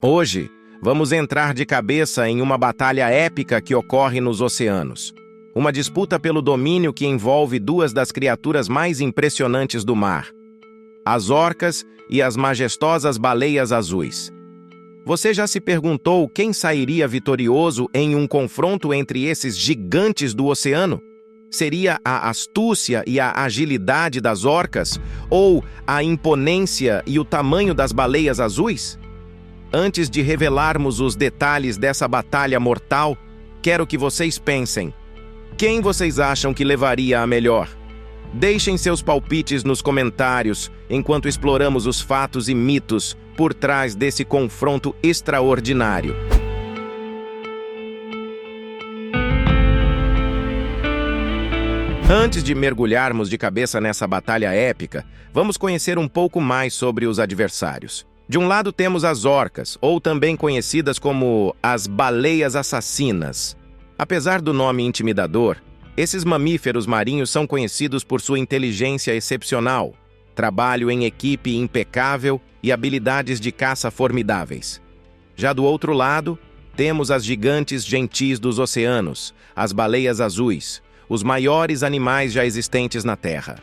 Hoje, vamos entrar de cabeça em uma batalha épica que ocorre nos oceanos. Uma disputa pelo domínio que envolve duas das criaturas mais impressionantes do mar: as orcas e as majestosas baleias azuis. Você já se perguntou quem sairia vitorioso em um confronto entre esses gigantes do oceano? Seria a astúcia e a agilidade das orcas ou a imponência e o tamanho das baleias azuis? Antes de revelarmos os detalhes dessa batalha mortal, quero que vocês pensem: quem vocês acham que levaria a melhor? Deixem seus palpites nos comentários enquanto exploramos os fatos e mitos por trás desse confronto extraordinário. Antes de mergulharmos de cabeça nessa batalha épica, vamos conhecer um pouco mais sobre os adversários. De um lado temos as orcas, ou também conhecidas como as baleias assassinas. Apesar do nome intimidador, esses mamíferos marinhos são conhecidos por sua inteligência excepcional, trabalho em equipe impecável e habilidades de caça formidáveis. Já do outro lado, temos as gigantes gentis dos oceanos, as baleias azuis, os maiores animais já existentes na Terra.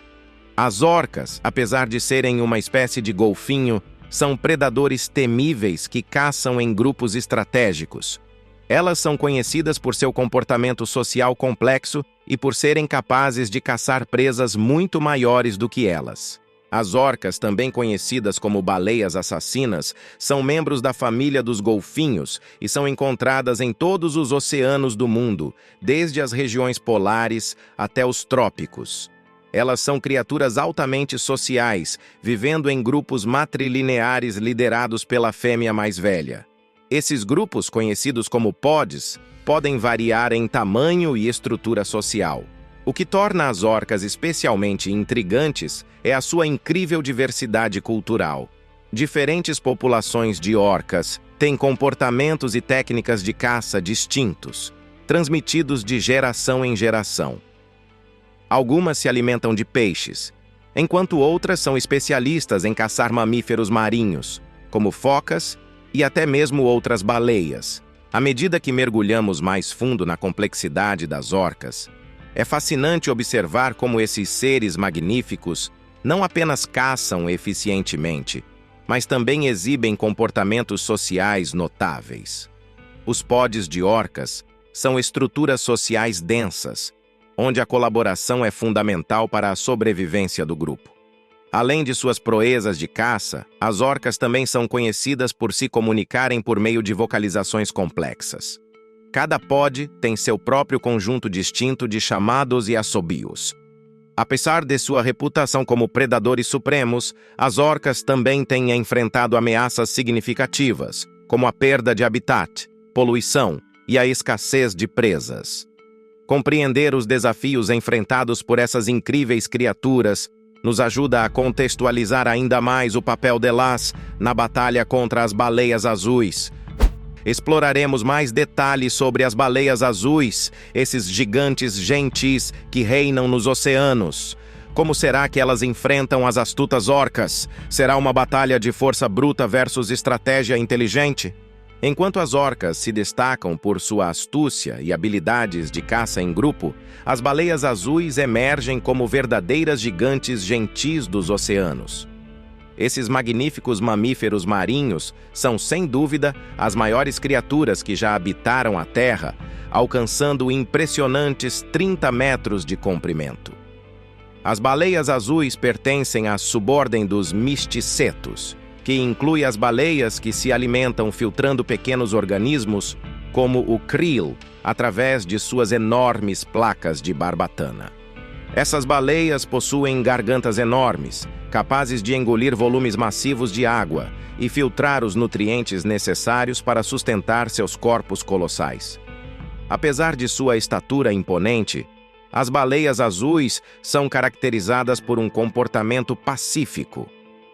As orcas, apesar de serem uma espécie de golfinho, são predadores temíveis que caçam em grupos estratégicos. Elas são conhecidas por seu comportamento social complexo e por serem capazes de caçar presas muito maiores do que elas. As orcas, também conhecidas como baleias assassinas, são membros da família dos golfinhos e são encontradas em todos os oceanos do mundo, desde as regiões polares até os trópicos. Elas são criaturas altamente sociais, vivendo em grupos matrilineares liderados pela fêmea mais velha. Esses grupos, conhecidos como pods, podem variar em tamanho e estrutura social. O que torna as orcas especialmente intrigantes é a sua incrível diversidade cultural. Diferentes populações de orcas têm comportamentos e técnicas de caça distintos, transmitidos de geração em geração. Algumas se alimentam de peixes, enquanto outras são especialistas em caçar mamíferos marinhos, como focas e até mesmo outras baleias. À medida que mergulhamos mais fundo na complexidade das orcas, é fascinante observar como esses seres magníficos não apenas caçam eficientemente, mas também exibem comportamentos sociais notáveis. Os pods de orcas são estruturas sociais densas, onde a colaboração é fundamental para a sobrevivência do grupo. Além de suas proezas de caça, as orcas também são conhecidas por se comunicarem por meio de vocalizações complexas. Cada pod tem seu próprio conjunto distinto de chamados e assobios. Apesar de sua reputação como predadores supremos, as orcas também têm enfrentado ameaças significativas, como a perda de habitat, poluição e a escassez de presas. Compreender os desafios enfrentados por essas incríveis criaturas nos ajuda a contextualizar ainda mais o papel delas na batalha contra as baleias azuis. Exploraremos mais detalhes sobre as baleias azuis, esses gigantes gentis que reinam nos oceanos. Como será que elas enfrentam as astutas orcas? Será uma batalha de força bruta versus estratégia inteligente? Enquanto as orcas se destacam por sua astúcia e habilidades de caça em grupo, as baleias azuis emergem como verdadeiras gigantes gentis dos oceanos. Esses magníficos mamíferos marinhos são, sem dúvida, as maiores criaturas que já habitaram a Terra, alcançando impressionantes 30 metros de comprimento. As baleias azuis pertencem à subordem dos misticetos, que inclui as baleias que se alimentam filtrando pequenos organismos, como o krill, através de suas enormes placas de barbatana. Essas baleias possuem gargantas enormes, capazes de engolir volumes massivos de água e filtrar os nutrientes necessários para sustentar seus corpos colossais. Apesar de sua estatura imponente, as baleias azuis são caracterizadas por um comportamento pacífico.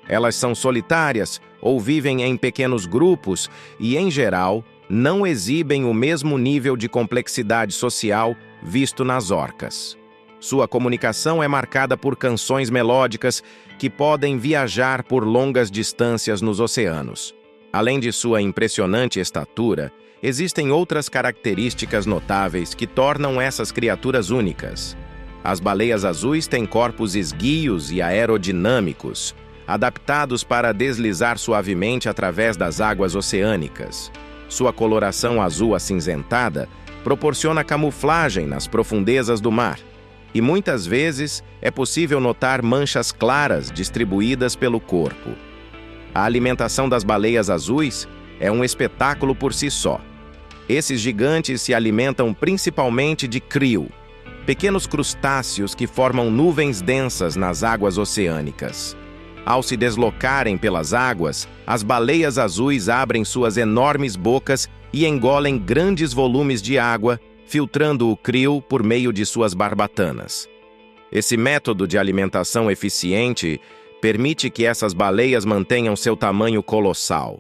Elas são solitárias ou vivem em pequenos grupos e, em geral, não exibem o mesmo nível de complexidade social visto nas orcas. Sua comunicação é marcada por canções melódicas que podem viajar por longas distâncias nos oceanos. Além de sua impressionante estatura, existem outras características notáveis que tornam essas criaturas únicas. As baleias azuis têm corpos esguios e aerodinâmicos, adaptados para deslizar suavemente através das águas oceânicas. Sua coloração azul acinzentada proporciona camuflagem nas profundezas do mar, e muitas vezes é possível notar manchas claras distribuídas pelo corpo. A alimentação das baleias azuis é um espetáculo por si só. Esses gigantes se alimentam principalmente de krill, pequenos crustáceos que formam nuvens densas nas águas oceânicas. Ao se deslocarem pelas águas, as baleias azuis abrem suas enormes bocas e engolem grandes volumes de água, filtrando o krill por meio de suas barbatanas. Esse método de alimentação eficiente permite que essas baleias mantenham seu tamanho colossal.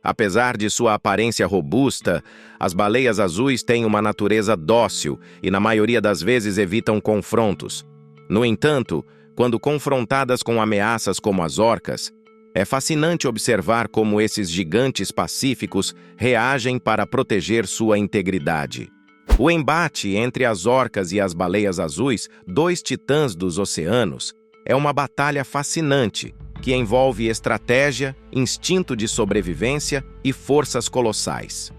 Apesar de sua aparência robusta, as baleias azuis têm uma natureza dócil e, na maioria das vezes, evitam confrontos. No entanto, quando confrontadas com ameaças como as orcas, é fascinante observar como esses gigantes pacíficos reagem para proteger sua integridade. O embate entre as orcas e as baleias azuis, dois titãs dos oceanos, é uma batalha fascinante que envolve estratégia, instinto de sobrevivência e forças colossais.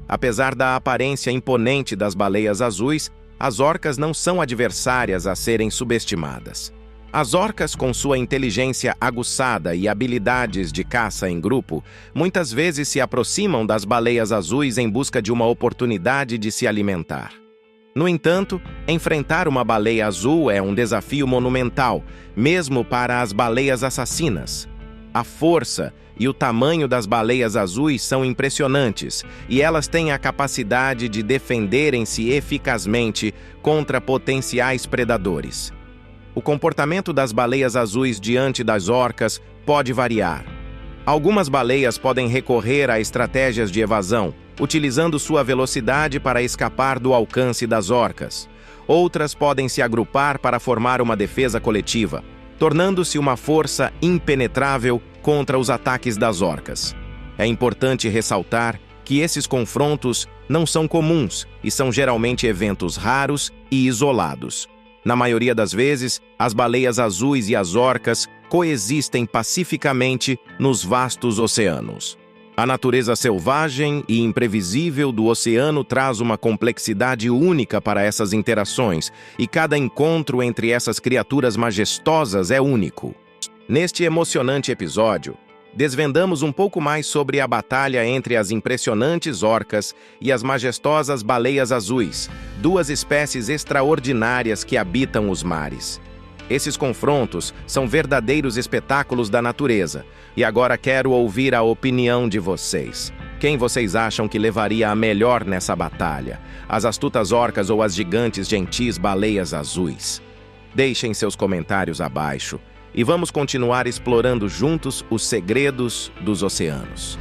Apesar da aparência imponente das baleias azuis, as orcas não são adversárias a serem subestimadas. As orcas, com sua inteligência aguçada e habilidades de caça em grupo, muitas vezes se aproximam das baleias azuis em busca de uma oportunidade de se alimentar. No entanto, enfrentar uma baleia azul é um desafio monumental, mesmo para as baleias assassinas. A força e o tamanho das baleias azuis são impressionantes, e elas têm a capacidade de defenderem-se eficazmente contra potenciais predadores. O comportamento das baleias azuis diante das orcas pode variar. Algumas baleias podem recorrer a estratégias de evasão, utilizando sua velocidade para escapar do alcance das orcas. Outras podem se agrupar para formar uma defesa coletiva, tornando-se uma força impenetrável contra os ataques das orcas. É importante ressaltar que esses confrontos não são comuns e são geralmente eventos raros e isolados. Na maioria das vezes, as baleias azuis e as orcas coexistem pacificamente nos vastos oceanos. A natureza selvagem e imprevisível do oceano traz uma complexidade única para essas interações, e cada encontro entre essas criaturas majestosas é único. Neste emocionante episódio, desvendamos um pouco mais sobre a batalha entre as impressionantes orcas e as majestosas baleias azuis, duas espécies extraordinárias que habitam os mares. Esses confrontos são verdadeiros espetáculos da natureza, e agora quero ouvir a opinião de vocês. Quem vocês acham que levaria a melhor nessa batalha? As astutas orcas ou as gigantes gentis baleias azuis? Deixem seus comentários abaixo e vamos continuar explorando juntos os segredos dos oceanos.